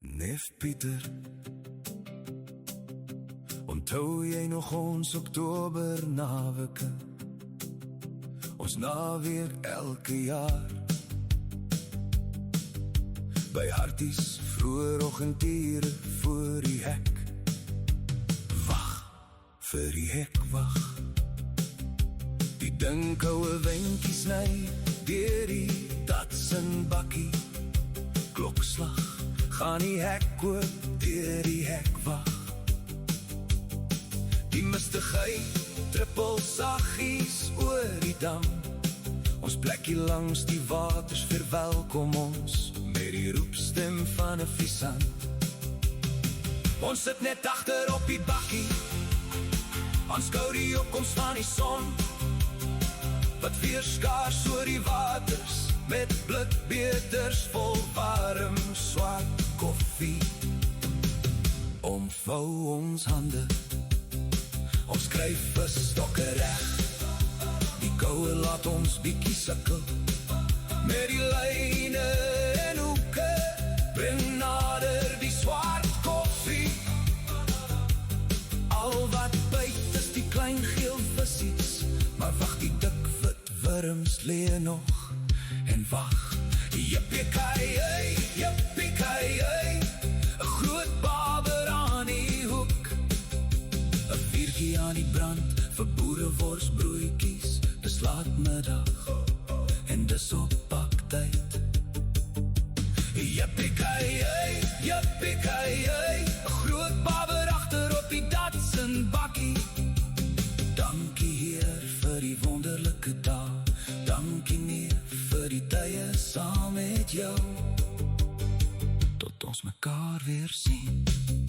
Neef Pieter, onthou jy nog ons Oktober naweke? Ons naweek elke jaar by Harties, vroeër oggendure voor die hek. Wag, vir die hek wag. Die dinkouwe windjies sny deur die Datsun bakkie. Klokslag, gaan die hek oop deur die hek wag. Die mistigheid trippel saggies oor die dam. Ons plekkie langs die waters verwelkom ons met die roepstem van 'n visant. Ons sit net agter op die bakkie, aanskou die opkoms van die son, wat weer skaars oor die waters met blikbeters vol warm swart koffie. Omvou ons hande, ons skryf 'n stokke reg. Die koue laat ons bietjie sukkel met die lyne en hoeke. Bring nader die swart koffie. Al wat byt is die klein geel visies, maar wag, die dik wit wurms lê nog en wag. Jippie-kai-ei, jippie-kai-ei, 'n groot baber aan die hoek, 'n vuurtjie aan die brand vir boereworsbroodjies. Dis laatmiddag en dis op baktyd. Jippie-kai-ei, jippie-kai-ei, 'n groot baber agter op die Datsun bakkie. Dankie Heer vir die wonderlike dag. Dankie meer vir die tye saam met jou. Tot ons mekaar weer sien.